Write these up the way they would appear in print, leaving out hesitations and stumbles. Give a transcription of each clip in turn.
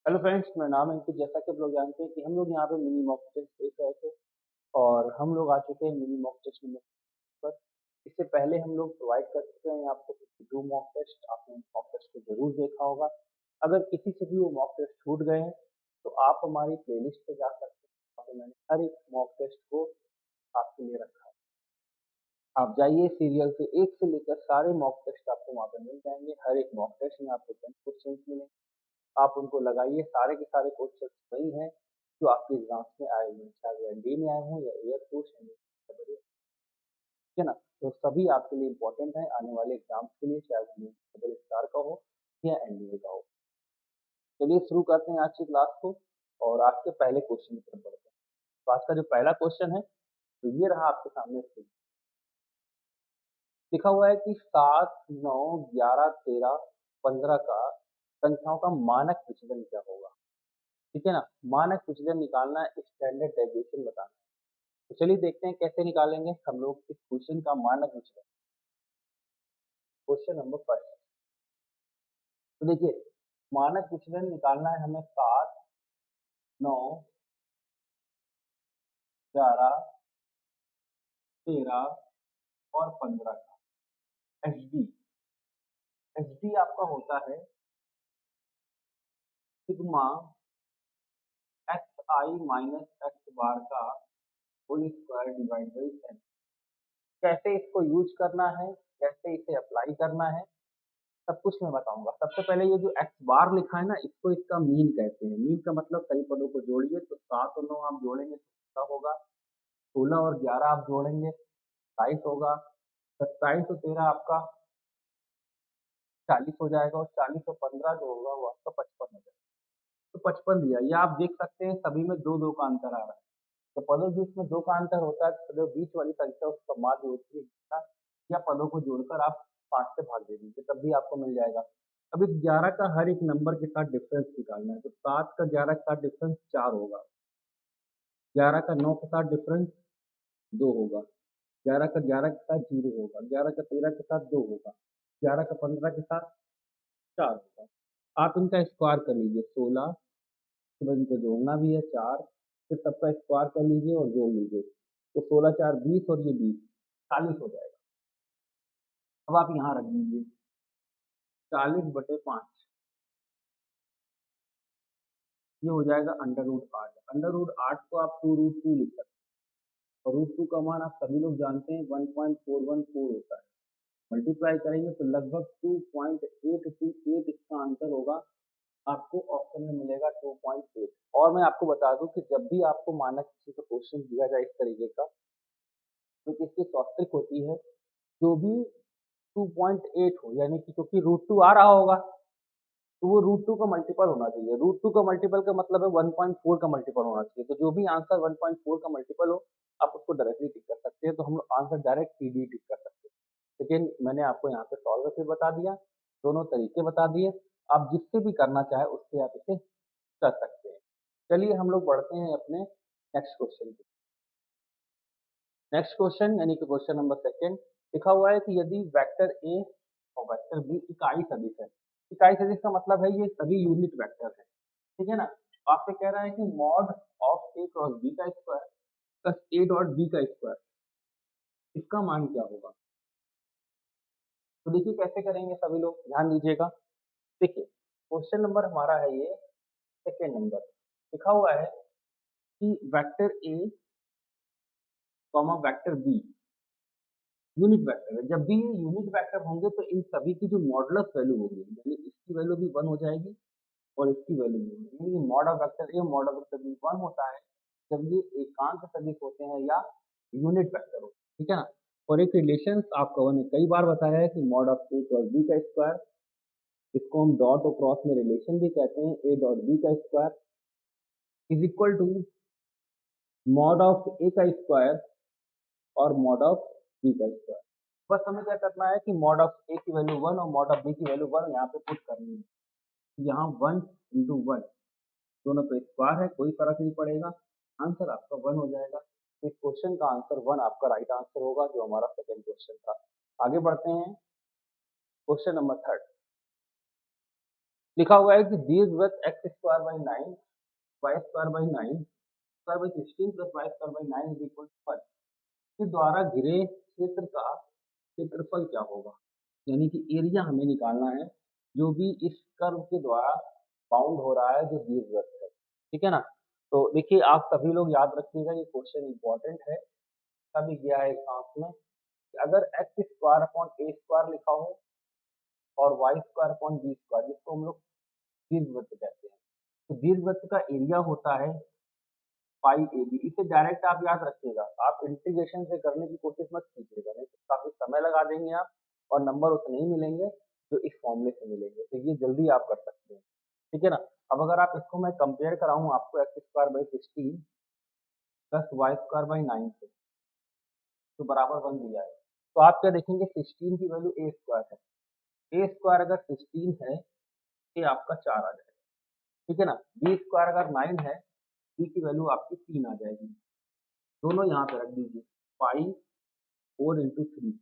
Hello friends, मेरा नाम है अंकित। जैसा कि आप लोग जानते हैं कि हम लोग यहाँ पे मिनी मॉक टेस्ट देख रहे थे और हम लोग आ चुके हैं मिनी मॉक टेस्ट नंबर पर। इससे पहले हम लोग प्रोवाइड कर चुके हैं आपको 52 मॉक टेस्ट। आपने मॉक टेस्ट को जरूर देखा होगा। अगर किसी से भी वो मॉक टेस्ट छूट गए हैं तो आप हमारी प्लेलिस्ट पे जा सकते हैं। वहाँ पे मैंने हर एक मॉक टेस्ट को आपके लिए रखा है। आप जाइए, सीरियल से एक से लेकर सारे मॉक टेस्ट आपको वहाँ पे मिल जाएंगे। हर एक मॉक टेस्ट में आपको 10 क्वेश्चन मिलेंगे। आप उनको लगाइए, सारे के सारे क्वेश्चन वही हैं जो आपके एग्जाम्स में आए हुए हैं, चाहे वो एनडीए में आए हों या एयरफोर्स ठीक है ना। तो सभी आपके लिए इम्पोर्टेंट है आने वाले एग्जाम्स के लिए, चाहे वो डबल स्टार का हो या एनडीए का हो। चलिए शुरू करते हैं आज की क्लास को और आज के पहले क्वेश्चन की तरफ बढ़ते हैं। तो आज का जो पहला क्वेश्चन है तो ये रहा आपके सामने स्क्रीन। लिखा हुआ है कि 7, 9, 11, 13, 15 का संख्याओं का मानक विचलन क्या होगा। ठीक है ना। मानक विचलन निकालना है, स्टैंडर्ड डेविएशन बताना है। तो चलिए देखते हैं कैसे निकालेंगे हम लोग इस क्वेश्चन का मानक विचलन। Question number 5। तो देखिए, मानक विचलन निकालना है हमें 7, 9, 11, 13 और 15 का एच डी। एच डी आपका होता है sigma X I minus X bar का whole square divide by N. कैसे इसको यूज करना है, कैसे इसे अप्लाई करना है, सब कुछ मैं बताऊंगा। सबसे पहले ये जो एक्स बार लिखा है ना, इसको इसका मीन कहते हैं। मीन का मतलब कई पदों को जोड़िए। तो 7 और 9 आप जोड़ेंगे तो कितना होगा, 16 और 11 आप जोड़ेंगे 27 होगा, 27 और 13 आपका 40 हो जाएगा और 40 और 15 जो होगा वो आपका 55 हो जाएगा। तो 55 दिया। ये आप देख सकते हैं सभी में दो दो का अंतर आ रहा है। तो पदों के बीच में दो का अंतर होता है तो जो बीच वाली संख्या उसका माध्य होती है, या पदों को जोड़कर आप 5 से भाग दे दीजिए तब भी आपको मिल जाएगा। अब इस 11 का हर एक नंबर के साथ डिफरेंस निकालना है। तो 7 का 11 के साथ डिफरेंस 4 होगा, 11 का 9 के साथ डिफरेंस 2 होगा, 11 का 11 के साथ 0 होगा, 11 का 13 के साथ 2 होगा, 11 का 15 के साथ 4 होगा। आप इनका स्क्वायर कर लीजिए, 16 के बाद इनको जोड़ना भी है 4, फिर सबका स्क्वायर कर लीजिए और जोड़ लीजिए। तो 16 4 20 और ये 20 40 हो जाएगा। अब आप यहाँ रख दीजिए 40/5, ये हो जाएगा √8। √8 को आप 2√2 लिख सकते हैं और √2 का मान आप सभी लोग जानते हैं 1.414 होता है। मल्टीप्लाई करेंगे तो लगभग 2.828 इसका आंसर होगा। आपको ऑप्शन में मिलेगा 2.8। और मैं आपको बता दूं कि जब भी आपको मानक किसी का क्वेश्चन दिया जाए इस तरीके का, तो इसकी शॉर्ट ट्रिक होती है जो भी 2.8 हो, यानी कि क्योंकि √2 आ रहा होगा तो वो √2 का मल्टीपल होना चाहिए। √2 का मल्टीपल का मतलब है 1.4 का मल्टीपल होना चाहिए। तो जो भी आंसर 1.4 का मल्टीपल हो आप उसको डायरेक्टली टिक कर सकते हैं। तो हम लोग आंसर डायरेक्ट टीडी टिक कर सकते हैं। लेकिन मैंने आपको यहाँ पे सॉल्व करके बता दिया, दोनों तरीके बता दिए। आप जिससे भी करना चाहे उससे आप इसे कर सकते हैं। चलिए हम लोग बढ़ते हैं अपने नेक्स्ट क्वेश्चन की। नेक्स्ट क्वेश्चन यानी कि क्वेश्चन नंबर सेकंड। लिखा हुआ है कि यदि वेक्टर ए और वेक्टर बी इकाई सदिश है। इकाई सदिश का मतलब है ये सभी यूनिट वेक्टर है। ठीक है ना। तो आपसे कह रहा है कि mod of A cross B का square plus a dot b का स्क्वायर, इसका मान क्या होगा। तो देखिए कैसे करेंगे, सभी लोग ध्यान दीजिएगा। देखिए क्वेश्चन नंबर हमारा है ये सेकेंड नंबर। लिखा हुआ है कि vector A comma vector B unit vector है। जब भी ये यूनिट वेक्टर होंगे तो इन सभी की जो मॉडुलस वैल्यू होगी, यानी इसकी वैल्यू भी 1 हो जाएगी और इसकी वैल्यू भी 1, यानी mod of vector A mod of vector B 1 होता है जब ये एकांक सदिश होते हैं या यूनिट वेक्टर होते हैं। ठीक है ना। और एक रिलेशन आपको मैंने कई बार बताया है कि mod of A cross B का स्क्वायर, इसको हम डॉट और क्रॉस में रिलेशन भी कहते हैं, ए डॉट बी का square is equal to mod of a का स्क्वायर और मॉड ऑफ बी का स्क्वायर। बस हमें क्या करना है कि मॉड ऑफ ए की वैल्यू 1 और मॉड ऑफ बी की वैल्यू 1 यहाँ पे पुट करनी है। यहाँ 1 इंटू 1 दोनों पे स्क्वायर है, कोई फर्क नहीं पड़ेगा, आंसर आपका 1 हो जाएगा। तो इस क्वेश्चन का आंसर 1 आपका राइट आंसर होगा, जो हमारा सेकंड क्वेश्चन था। आगे बढ़ते हैं क्वेश्चन नंबर थर्ड। लिखा हुआ है कि दीर्घवृत्त X square by 9 Y square by 9 square by 16 plus Y square by 9 is equal to 1 के द्वारा घिरे क्षेत्र का क्षेत्रफल क्या होगा, यानी कि एरिया हमें निकालना है जो भी इस कर्व के द्वारा बाउंड हो रहा है जो दीर्घवृत्त है, ठीक है ना। तो देखिए आप सभी लोग याद रखिएगा, ये क्वेश्चन इंपॉर्टेंट है, कभी गया है एग्जाम्स में कि अगर X square upon A square लिखा हो और Y square upon B square, जिसको हम लोग दीर्घवृत्त कहते हैं, तो दीर्घवृत्त का एरिया होता है पाई ए बी। इसे डायरेक्ट आप याद रखिएगा, आप इंटीग्रेशन से करने की कोशिश मत कीजिएगा, नहीं तो काफी समय लगा देंगे आप और नंबर उतने ही मिलेंगे जो इस फॉर्मूले से मिलेंगे, तो ये जल्दी आप कर सकते हैं, ठीक है ना। अब अगर आप इसको मैं कंपेयर कराऊँ आपको X square by 16 plus Y square by 9 से, तो बराबर 1 दिया है, तो आप क्या देखेंगे 16 की वैल्यू ए स्क्वायर है, ए स्क्वायर अगर 16 है, ये आपका 4 आ जाएगा, ठीक है ना। बी स्क्वायर अगर 9 है, बी की वैल्यू आपकी 3 आ जाएगी, दोनों यहाँ पे रख दीजिए, पाई 4 इंटू 3,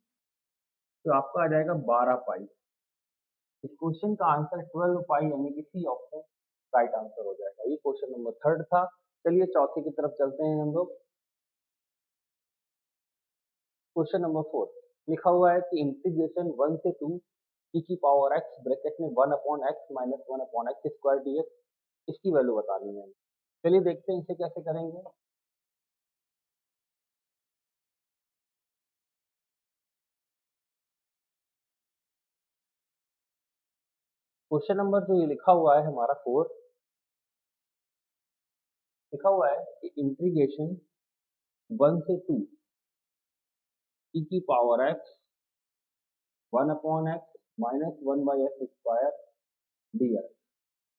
तो आपका आ जाएगा 12 पाई। इस क्वेश्चन का आंसर 12 पाई यानी कि सी ऑप्शन राइट आंसर हो जाएगा। ये क्वेश्चन नंबर 3 था। चलिए चौथे की तरफ चलते हैं हम लोग। क्वेश्चन नंबर 4 लिखा हुआ है कि इंटीग्रेशन 1 से 2 ई की पावर एक्स ब्रैकेट में 1 upon x minus 1 upon x square D x, इसकी वैल्यू बतानी है। चलिए देखते हैं इसे कैसे करेंगे। क्वेश्चन नंबर जो ये लिखा हुआ है हमारा 4 लिखा हुआ है कि इंटीग्रेशन 1 से 2 ई की power x 1 upon x minus 1 by x square D x.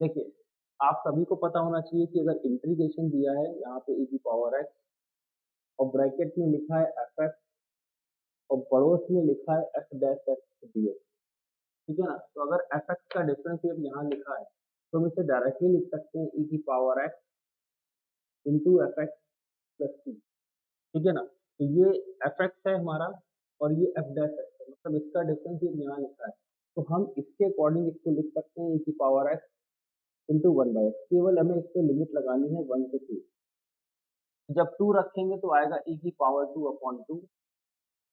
देखिए आप सभी को पता होना चाहिए कि अगर इंटीग्रेशन दिया है यहाँ पे ई की पावर एक्स और ब्रैकेट में लिखा है एफ एक्स और पड़ोस में लिखा है F dash x D x, ठीक है ना। तो अगर एफ एक्स का डिफरेंशिएट यहाँ लिखा है तो हम इसे डायरेक्टली लिख सकते हैं ई की power x into F x plus T, ठीक है ना। तो ये एफ एक्स है हमारा और ये एफ डैश एक्स है, मतलब इसका डिफरेंशिएट यहाँ लिखा है, तो हम इसके अकॉर्डिंग इसको लिख सकते हैं ई की power x into 1 by x. केवल हमें इस पर लिमिट लगानी है 1 से 2, जब 2 रखेंगे तो आएगा ई की पावर 2 अपॉन 2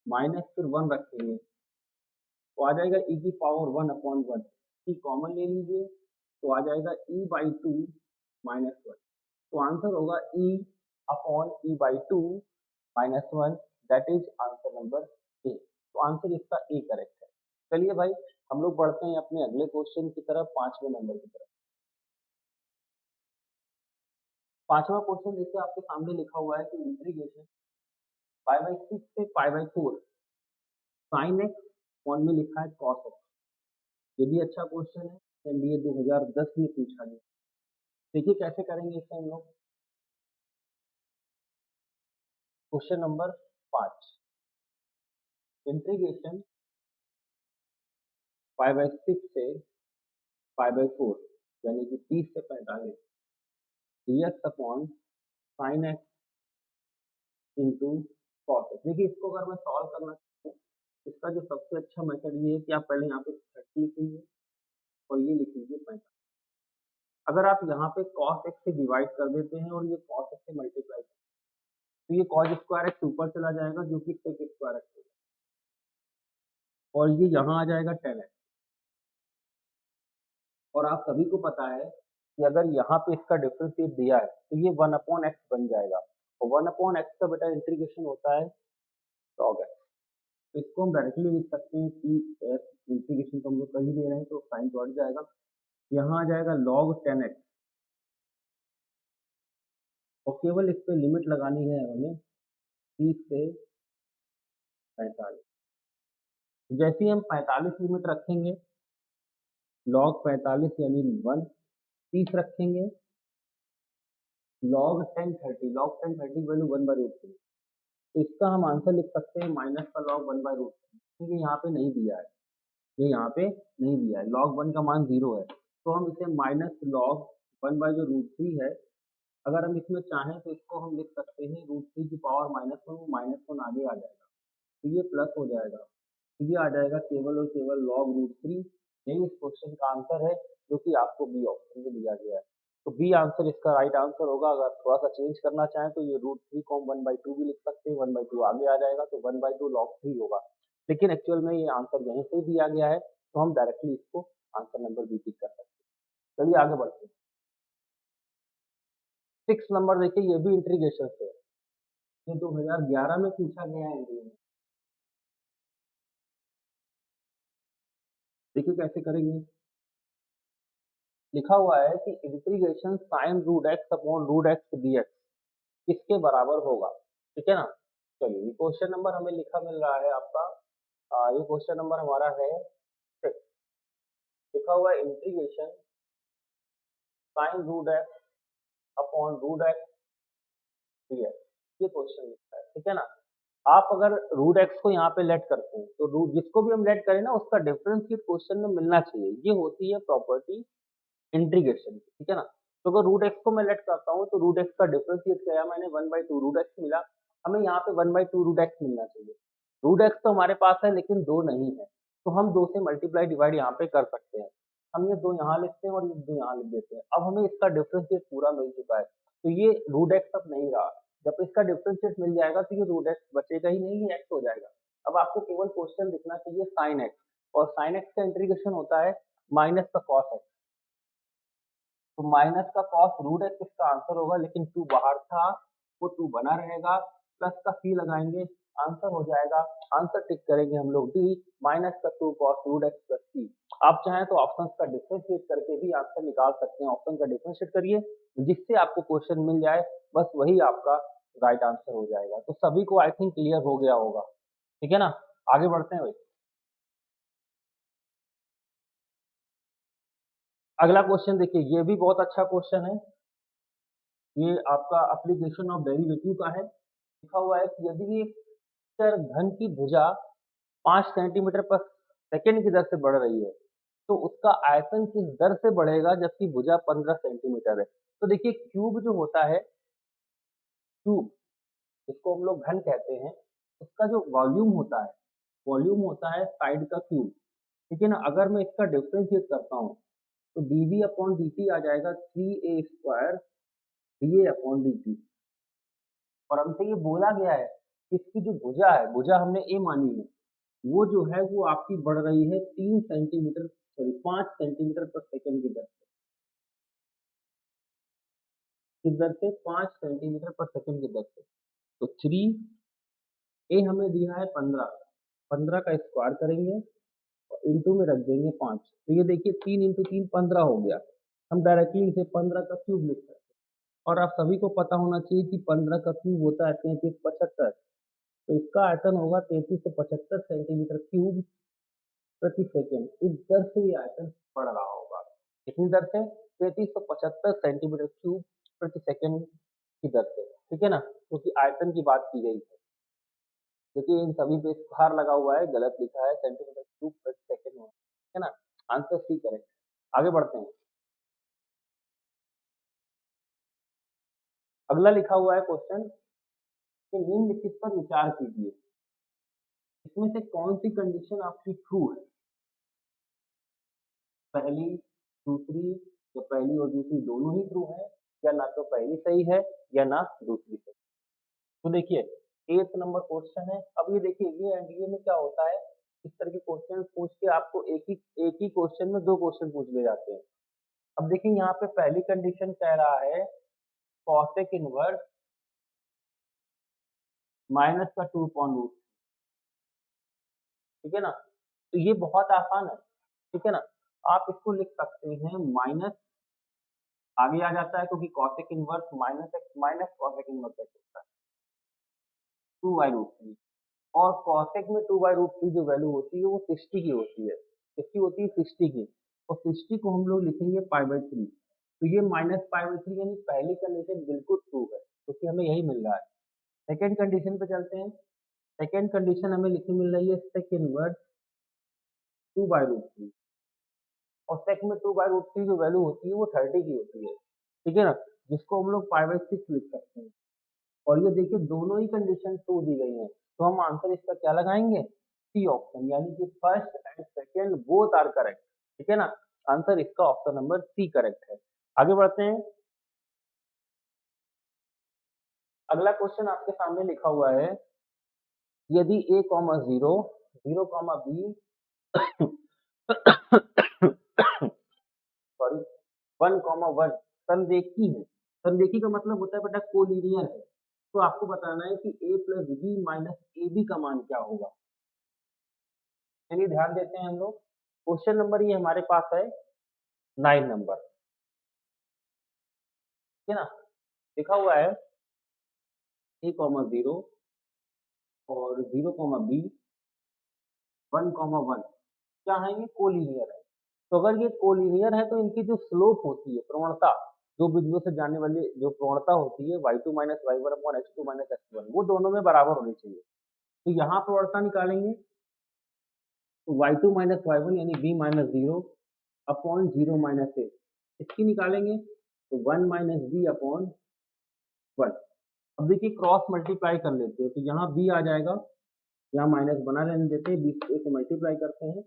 माइनस फिर 1 रखेंगे तो आ जाएगा ई की पावर 1 अपॉन 1, ई कॉमन ले लीजिए तो आ जाएगा ई बाई 2 माइनस 1, तो आंसर होगा ई upon E by 2 minus 1, that is answer number A. तो आंसर इसका ए करेक्ट है। चलिए भाई हम लोग बढ़ते हैं अपने अगले क्वेश्चन की तरफ, 5वें नंबर की तरफ। 5वां क्वेश्चन देखिए आपके सामने लिखा हुआ है कि इंटीग्रेशन पाई बाई 6 से pi by 4 sine x form में लिखा है कॉस एक्स। ये भी अच्छा क्वेश्चन है एनडीए 2010 में पूछा गया। देखिए कैसे करेंगे इसे हम लोग। Question number 5 integration pi by 6 से पाई बाई 4 यानी कि 30 से 45 dx upon sine x into cos x. देखिए इसको अगर मैं सॉल्व करना चाहूँ इसका जो सबसे अच्छा मेथड ये है कि आप पहले यहाँ पे 30 लिख लीजिए और ये लिख लीजिए 45। अगर आप यहाँ पे cos x से डिवाइड कर देते हैं और ये cos x से मल्टीप्लाई तो ये cos स्क्वायर एक्स ऊपर चला जाएगा जो कि sec स्क्वायर एक्स होगा और ये यहाँ आ जाएगा 10x। और आप सभी को पता है कि अगर यहाँ पे इसका डिफरेंशिएट दिया है तो ये 1 अपॉन एक्स बन जाएगा और 1 अपॉन एक्स का बेटा इंटीग्रेशन होता है log x। तो इसको हम डायरेक्टली लिख सकते हैं कि इंटीग्रेशन तो हम लोग कर ही दे रहे हैं तो साइन तो हट जाएगा, यहाँ आ जाएगा log 10x और केवल इस पे लिमिट लगानी है हमें 30 से 45। जैसे ही हम 45 लिमिट रखेंगे log 45 यानी 1, 30 रखेंगे log 10 30, log 10 30 value 1 by root 3, तो इसका हम आंसर लिख सकते हैं माइनस का log 1 बाई रूट 3, क्योंकि यहाँ पे नहीं दिया है, ये यहाँ पे नहीं दिया है, log 1 का मान 0 है, तो हम इसे माइनस log 1 बाई जो रूट 3 है, अगर हम इसमें चाहें तो इसको हम लिख सकते हैं रूट 3 की पावर माइनस 1 आगे आ जाएगा तो ये प्लस हो जाएगा, तो ये आ जाएगा केवल और केवल log रूट 3। यही इस क्वेश्चन का आंसर है। जो कि आपको बी ऑप्शन में दिया गया है। तो बी आंसर इसका राइट आंसर होगा। अगर थोड़ा सा चेंज करना चाहें तो ये √3 को हम 1/2 भी लिख सकते हैं, 1/2 आगे आ जाएगा तो 1/2 log 3 होगा। लेकिन एक्चुअल में ये आंसर यहीं से दिया गया है, तो हम डायरेक्टली इसको आंसर नंबर बी टिक कर सकते हैं। चलिए आगे बढ़ते हैं। 6 नंबर देखिए, ये भी इंटीग्रेशन से है। ये 2011 में पूछा गया है एनडीए में। देखिए कैसे करेंगे। लिखा हुआ है कि integration sine root X upon root X DX किसके बराबर होगा, ठीक है ना। चलिए ये क्वेश्चन नंबर हमें लिखा मिल रहा है आपका, ये क्वेश्चन नंबर हमारा है 6। लिखा हुआ है integration sine root X upon root X DX, ये क्वेश्चन लिखा है, ठीक है ना। आप अगर रूट एक्स को यहाँ पे लेट करते हैं तो रूट जिसको भी हम लेट करें ना उसका डिफरेंशिएट क्वेश्चन में मिलना चाहिए, ये होती है प्रॉपर्टी इंटीग्रेशन की, ठीक है ना। तो अगर रूट एक्स को मैं लेट करता हूँ तो रूट एक्स का डिफरेंशिएट किया मैंने 1/2 रूट एक्स मिला, हमें यहाँ पे 1/2 रूट एक्स मिलना चाहिए। रूट एक्स तो हमारे पास है लेकिन 2 नहीं है, तो हम 2 से मल्टीप्लाई डिवाइड यहाँ पे कर सकते हैं। हम ये 2 यहाँ लिखते हैं और ये 2 यहाँ लिख देते हैं। अब हमें इसका डिफरेंशिएट पूरा मिल चुका है, तो ये रूट एक्स अब नहीं रहा। जब इसका डिफरेंशिएट मिल जाएगा तो ये रूट एक्स बचेगा ही नहीं, ये एक्स हो जाएगा। अब आपको केवल क्वेश्चन लिखना चाहिए साइन एक्स, और साइन एक्स का इंटीग्रेशन होता है माइनस का कॉस एक्स। तो माइनस का कॉस रूट एक्स इसका आंसर होगा, लेकिन 2 बाहर था, वो 2 बना रहेगा, प्लस का सी लगाएंगे, आंसर हो जाएगा। आंसर टिक करेंगे हम लोग डी, माइनस का 2 कॉस रूट एक्स प्लस सी। आप चाहें तो ऑप्शंस का डिफरेंशिएट करके भी आंसर निकाल सकते हैं। ऑप्शन का डिफरेंशिएट करिए, जिससे आपको क्वेश्चन मिल जाए, बस वही आपका राइट आंसर हो जाएगा। तो सभी को आई थिंक क्लियर हो गया होगा, ठीक है ना। आगे बढ़ते हैं भाई। अगला क्वेश्चन देखिए, ये भी बहुत अच्छा क्वेश्चन है। ये आपका एप्लीकेशन ऑफ डेरिवेटिव का है। लिखा हुआ है कि यदि एक घन की भुजा 5 सेंटीमीटर पर सेकंड की दर से बढ़ रही है, तो उसका आयतन किस दर से बढ़ेगा जबकि भुजा 15 सेंटीमीटर है। तो देखिए क्यूब जो होता है, क्यूब जिसको हम लोग घन कहते हैं, उसका जो वॉल्यूम होता है साइड का क्यूब, ठीक है ना। अगर मैं इसका डिफरेंशिएट करता हूँ तो dv अपॉन dt आ जाएगा 3a square dA upon dt। और हमसे ये बोला गया है कि इसकी जो भुजा है, भुजा हमने ए मानी है, वो जो है वो आपकी बढ़ रही है 3 सेंटीमीटर सॉरी 5 सेंटीमीटर पर सेकंड की दर से। किस दर से? 5 सेंटीमीटर पर सेकंड की दर से। तो 3 ए हमें दिया है 15, 15 का स्क्वायर करेंगे और इंटू में रख देंगे 5। तो ये देखिए 3 इंटू 3 15 हो गया। हम डायरेक्टली इसे 15 का क्यूब लिख सकते हैं। और आप सभी को पता होना चाहिए कि 15 का क्यूब होता है 3375। तो इसका आयतन होगा 3375 सेंटीमीटर क्यूब प्रति सेकंड। इस दर से ये आयतन बढ़ रहा होगा। कितनी दर से? 3375 सेंटीमीटर क्यूब प्रति सेकंड की दर से, ठीक है ना। क्योंकि आयतन की बात की गई है। देखिए इन सभी पे स्क्वायर लगा हुआ है, गलत लिखा है, सेंटीमीटर क्यूब प्रति सेकंड होगा, ठीक है ना। Answer C correct. आगे बढ़ते हैं। अगला लिखा हुआ है क्वेश्चन कि निम्नलिखित पर विचार कीजिए, इसमें से कौन सी कंडीशन आपकी ट्रू है? पहली, दूसरी, या पहली और दूसरी दोनों ही ट्रू है, या ना तो पहली सही है या ना दूसरी सही। तो देखिए 8th नंबर क्वेश्चन है। अब ये देखिए ये एनडीए में क्या होता है, इस तरह के क्वेश्चन पूछ के आपको एक ही क्वेश्चन में 2 क्वेश्चन पूछ ले जाते हैं। अब देखिए यहाँ पे पहली कंडीशन कह रहा है कॉसेक इनवर्स माइनस का 2 अपॉन रूट, ठीक है ना। तो ये बहुत आसान है, ठीक है ना। आप इसको लिख सकते हैं माइनस, आगे आ जाता है क्योंकि cosec inverse minus x minus cosec inverse x होता है 2/√3। और कॉसेक में 2/√3 जो वैल्यू होती है वो 60 की होती है। किसकी होती है? 60 की। और 60 को हम लोग लिखेंगे π/3। तो ये माइनस π/3 यानी पहली कंडीशन बिल्कुल ट्रू है, क्योंकि हमें यही मिल रहा है। सेकंड कंडीशन पे चलते हैं। सेकंड कंडीशन हमें लिखी मिल रही है सेक इनवर्स 2/√3। और सेक में 2/√3 जो वैल्यू होती है वो 30 की होती है, ठीक है ना। जिसको हम लोग π/6 लिख सकते हैं। और ये देखिए दोनों ही कंडीशन ट्रू दी गई हैं, तो हम आंसर इसका क्या लगाएंगे? सी ऑप्शन, यानी कि first and second both are correct, ठीक है ना। आंसर इसका ऑप्शन नंबर सी करेक्ट है। आगे बढ़ते हैं। अगला क्वेश्चन आपके सामने लिखा हुआ है, यदि a, 0, 0, b सॉरी 1, 1 समरेखी है। समरेखी का मतलब होता है बेटा कोलिनियर है। तो आपको बताना है कि a plus B minus A B का मान क्या होगा। चलिए ध्यान देते हैं हम लोग। क्वेश्चन नंबर ये हमारे पास है 9 नंबर, ठीक है ना। लिखा हुआ है a, 0 और 0, b 1, 1 क्या है, ये कोलिनियर है। तो अगर ये कोलिनियर है तो इनकी जो स्लोप होती है, प्रवणता, दो बिंदुओं से जाने वाली जो प्रवणता होती है y2 minus y1 upon x2 minus x1, वो दोनों में बराबर होनी चाहिए। तो यहाँ प्रवणता निकालेंगे तो y2 माइनस y1 यानी b माइनस 0 अपॉन 0 माइनस ए, इसकी निकालेंगे तो 1 माइनस बी अपॉन 1। अब देखिए क्रॉस मल्टीप्लाई कर लेते हैं तो यहाँ b आ जाएगा, यहाँ माइनस बना रहने देते हैं, b से मल्टीप्लाई करते हैं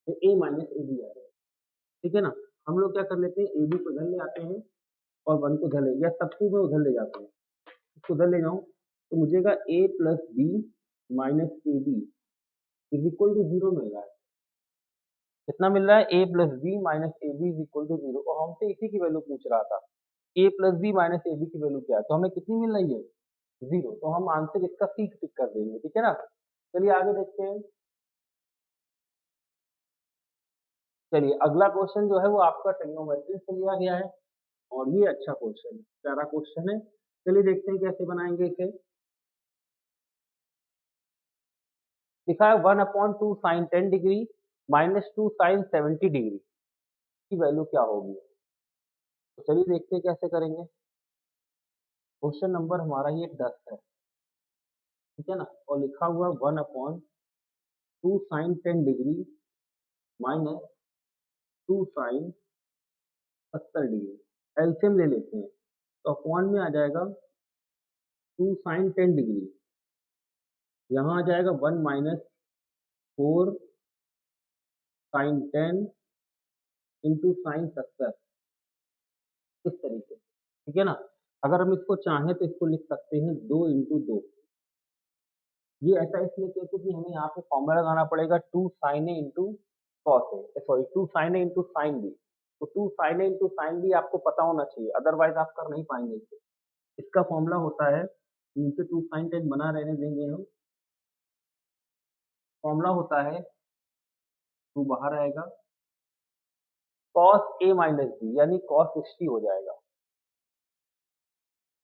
तो a माइनस ए बी आ जाएगा, ठीक है ना। हम लोग क्या कर लेते हैं, ए बी को इधर ले आते हैं और 1 को उधर ले, या सबको मैं उधर ले जाता हूँ, इसको उधर ले जाऊँ तो मुझेगा a plus B minus A B is equal to 0 मिल रहा है। कितना मिल रहा है, a plus B minus A B is equal to 0, और हमसे इसी की वैल्यू पूछ रहा था, a plus B minus A B की वैल्यू क्या है, तो हमें कितनी मिल रही है 0, तो हम आंसर इसका सी टिक कर देंगे, ठीक है ना। चलिए आगे देखते हैं। चलिए अगला क्वेश्चन जो है वो आपका ट्रिग्नोमेट्री से लिया गया है और ये अच्छा क्वेश्चन है, प्यारा क्वेश्चन है। चलिए देखते हैं कैसे बनाएंगे इसे। लिखा है 1 upon 2 sine 10 degree minus 2 sine 70 degree की वैल्यू क्या होगी। तो चलिए देखते हैं कैसे करेंगे। क्वेश्चन नंबर हमारा ये 10 है, ठीक है ना, और लिखा हुआ 1 upon 2 sine 10 degree minus 2 sine 70 degree. LCM ले लेते हैं तो अपॉन में आ जाएगा 2 साइन 10 डिग्री, यहाँ आ जाएगा 1 माइनस 4 साइन 10 इंटू साइन 70, इस तरीके से, ठीक है ना। अगर हम इसको चाहें तो इसको लिख सकते हैं 2 इंटू 2। ये ऐसा इसलिए कहते हैं कि हमें यहाँ पे फॉर्मूला लगाना पड़ेगा 2 sign A into cos A, sorry 2 sign A into sine B. तो 2 साइन ए इंटू साइन बी आपको पता होना चाहिए, अदरवाइज आप कर नहीं पाएंगे इसे। इसका फॉर्मूला होता है, नीचे 2 साइन 10 बना रहने देंगे हम, फॉर्मूला होता है 2 बाहर आएगा कॉस ए माइनस बी, यानी कॉस 60 हो जाएगा,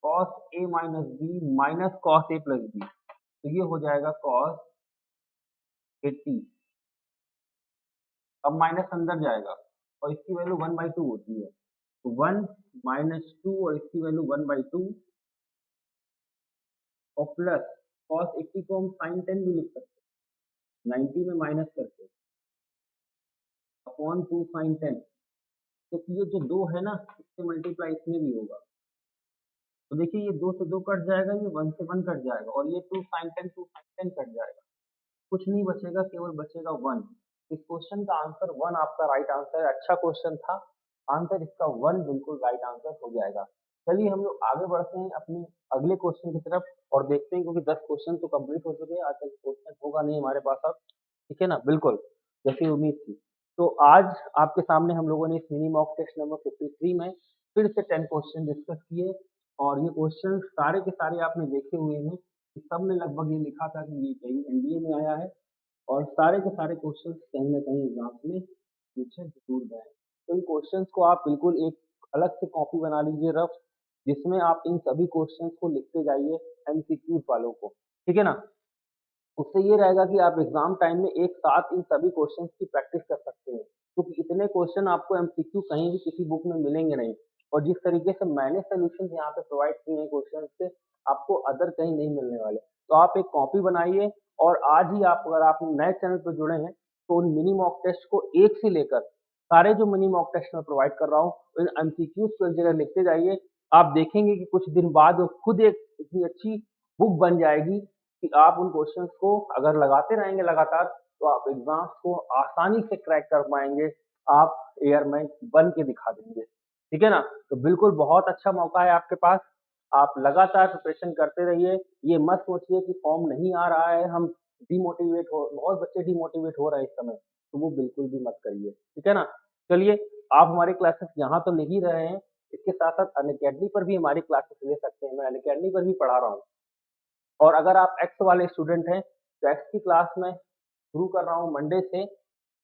cos A minus B minus cos A plus B, तो ये हो जाएगा कॉस 80। अब माइनस अंदर जाएगा और इसकी वैल्यू 1/2 होती है, तो 1 माइनस 2 और इसकी वैल्यू 1/2 और प्लस कॉस 80 को हम साइन 10 भी लिख सकते हैं 90 में माइनस करके अपॉन 2 साइन 10। तो ये जो 2 है ना, इससे मल्टीप्लाई इसमें भी होगा, तो देखिए ये 2 से 2 कट जाएगा, ये 1 से 1 कट जाएगा और ये 2 साइन 10 कट जाएगा, कुछ नहीं बचेगा, केवल बचेगा 1। इस क्वेश्चन का आंसर 1 आपका राइट आंसर है। अच्छा क्वेश्चन था, आंसर इसका 1 बिल्कुल राइट आंसर हो जाएगा। चलिए हम लोग आगे बढ़ते हैं अपने अगले क्वेश्चन की तरफ और देखते हैं, क्योंकि 10 क्वेश्चन तो कंप्लीट हो चुके हैं, आज तक क्वेश्चन होगा नहीं हमारे पास अब, ठीक है ना, बिल्कुल जैसी उम्मीद थी। तो आज आपके सामने हम लोगों ने इस मिनी मॉक टेस्ट नंबर 53 में फिर से 10 क्वेश्चन डिस्कस किए और ये क्वेश्चन सारे के सारे आपने देखे हुए हैं। इस सब में लगभग ये लिखा था कि ये कहीं एनडीए में आया है और सारे के सारे क्वेश्चन कहीं ना कहीं एग्जाम्स में पूछे जरूर गए। तो इन क्वेश्चंस को आप बिल्कुल एक अलग से कॉपी बना लीजिए रफ, जिसमें आप इन सभी क्वेश्चंस को लिखते जाइए एमसीक्यूज वालों को, ठीक है ना। उससे ये रहेगा कि आप एग्जाम टाइम में एक साथ इन सभी क्वेश्चंस की प्रैक्टिस कर सकते हैं, क्योंकि इतने क्वेश्चन आपको एमसीक्यू कहीं भी किसी बुक में मिलेंगे नहीं, और जिस तरीके से मैंने सोल्यूशन यहाँ पे प्रोवाइड किए हैं क्वेश्चन से, आपको अदर कहीं नहीं मिलने वाले। तो आप एक कॉपी बनाइए और आज ही आप, अगर आप नए चैनल पर जुड़े हैं तो उन मिनी मॉक टेस्ट को एक से लेकर सारे जो मिनी मॉक टेस्ट मैं प्रोवाइड कर रहा हूँ इन एमसीक्यूज को एक जगह लिखते जाइए। आप देखेंगे कि कुछ दिन बाद वो खुद एक इतनी अच्छी बुक बन जाएगी कि आप उन क्वेश्चंस को अगर लगाते रहेंगे लगातार तो आप एग्जाम्स को आसानी से क्रैक कर पाएंगे आप एयरमैन बन के दिखा देंगे, ठीक है ना? तो बिल्कुल बहुत अच्छा मौका है आपके पास, आप लगातार प्रिपरेशन करते रहिए, ये मत सोचिए कि फॉर्म नहीं आ रहा है, हम डिमोटिवेट हो बहुत बच्चे डिमोटिवेट हो रहे हैं इस समय, तो वो बिल्कुल भी मत करिए, ठीक है ना? चलिए, आप हमारी क्लासेस यहाँ तो ले ही रहे हैं, इसके साथ-साथ अनअकैडमी पर भी हमारी क्लासेस ले सकते हैं, मैं अनअकैडमी पर भी पढ़ा रहा हूँ। और अगर आप एक्स वाले स्टूडेंट हैं, तो एक्स की क्लास मैं शुरू कर रहा हूँ मंडे से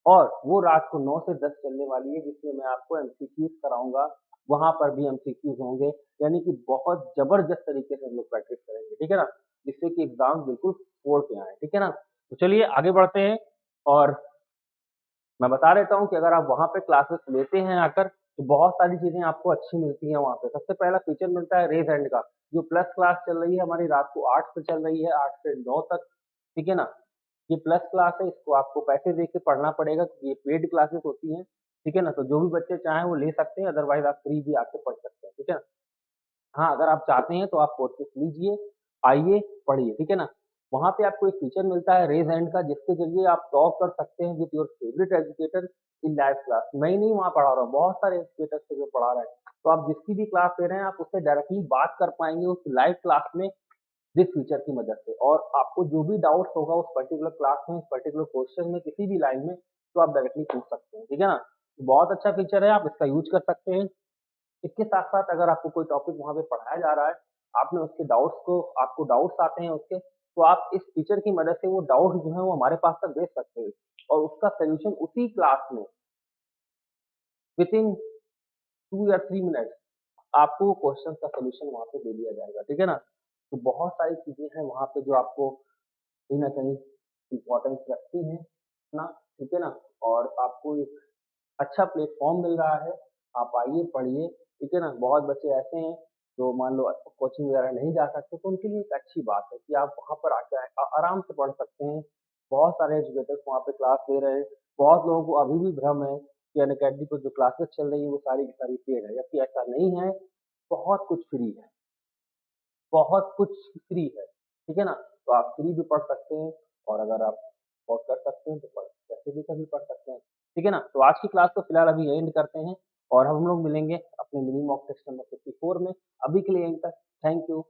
और वो रात को 9 से 10 चलने वाली है, जिसमें मैं आपको एमसीक्यूज़ कराऊँगा, वहाँ पर भी एमसीक्यूज़ होंगे, यानी कि बहुत ज़बरदस्त तरीके से हम लोग प्रैक्टिस करेंगे, ठीक है ना? जिससे कि एग्ज़ाम बिल्कुल फोड़ के आएँ, ठीक है ना? तो चलिए आगे बढ़ते हैं और मैं बता देता हूँ कि अगर आप वहाँ पे क्लासेस लेते हैं आकर, तो बहुत सारी चीज़ें आपको अच्छी मिलती हैं वहाँ पे। सबसे पहला फीचर मिलता है रेज़ हैंड का, जो प्लस क्लास चल रही है हमारी रात को 8 से चल रही है, 8 से 9 तक, ठीक है ना? ये प्लस क्लास है, इसको आपको पैसे दे के पढ़ना पड़ेगा क्योंकि ये पेड क्लासेस होती हैं, ठीक है ना? तो जो भी बच्चे चाहें वो ले सकते हैं, अदरवाइज़ आप फ्री भी आके पढ़ सकते हैं, ठीक है ना? हाँ, अगर आप चाहते हैं तो आप कोर्सेस लीजिए, आइए, पढ़िए, ठीक है ना? वहाँ पे आपको एक फीचर मिलता है रेज़ हैंड का जिसके ज़रिए आप टॉक कर सकते हैं with your favourite educator in live class. मैं ही नहीं वहाँ पढ़ा रहा हूँ, बहुत सारे एजुकेटर्स हैं जो पढ़ा रहे हैं। तो आप जिसकी भी क्लास ले रहे हैं, आप उससे डायरेक्टली बात कर पाएँगे उस लाइव क्लास में दिस फीचर की मदद से और आपको जो भी डाउट्स होगा उस पर्टिकुलर क्लास में, उस पर्टिकुलर क्वेश्चन में, किसी भी लाइन में, तो आप डायरेक्टली पूछ सकते हैं, ठीक है ना? तो बहुत अच्छा फीचर है, आप इसका यूज़ कर सकते हैं। इसके साथ-साथ अगर आपको कोई टॉपिक वहाँ पे पढ़ाया जा रहा है, आपने उसके डाउट्स को आपको डाउट्स आते हैं उसके, तो आप इस फीचर की मदद से वो डाउट्स जो हैं वो हमारे पास तक भेज सकते हैं और उसका सॉल्यूशन उसी क्लास में विथिन 2 या 3 मिनट्स आपको वो क्वेश्चन का सॉल्यूशन वहाँ पे दे दिया जाएगा, ठीक है ना? तो बहुत सारी चीज़ें हैं वहाँ पे जो आपको कहीं न कहीं इम्पोर्टेंस रखती हैं ना, ठीक है ना? और आपको एक अच्छा प्लेटफ़ॉर्म मिल रहा है, आप आइए, पढ़िए, ठीक है ना? बहुत बच्चे ऐसे हैं, जो मान लो कोचिंग वगैरह नहीं जा सकते, तो उनके लिए एक अच्छी बात है कि आप वहाँ पर आके आराम से पढ़ सकते हैं। बहुत सारे एजुकेटर्स वहाँ पे क्लास ले रहे हैं। बहुत लोगों को अभी भी भ्रम है कि अनअकैडमी पर जो क्लासेस चल रही हैं, वो सारी की सारी पेड है, जबकि ऐसा नहीं है, बहुत कुछ फ्री है। बहुत कुछ फ्री है, ठीक है ना? तो आप फ्री भी पढ़ सकते हैं और अगर आप अफ़ोर्ड कर सकते हैं तो पैसे देकर भी पढ़ सकते हैं, ठीक है ना? तो आज की क्लास को फिलहाल अभी एंड करते हैं और हम लोग मिलेंगे अपने मिनी मॉक टेस्ट नंबर 54 में। अभी के लिए यहीं तक। Thank you.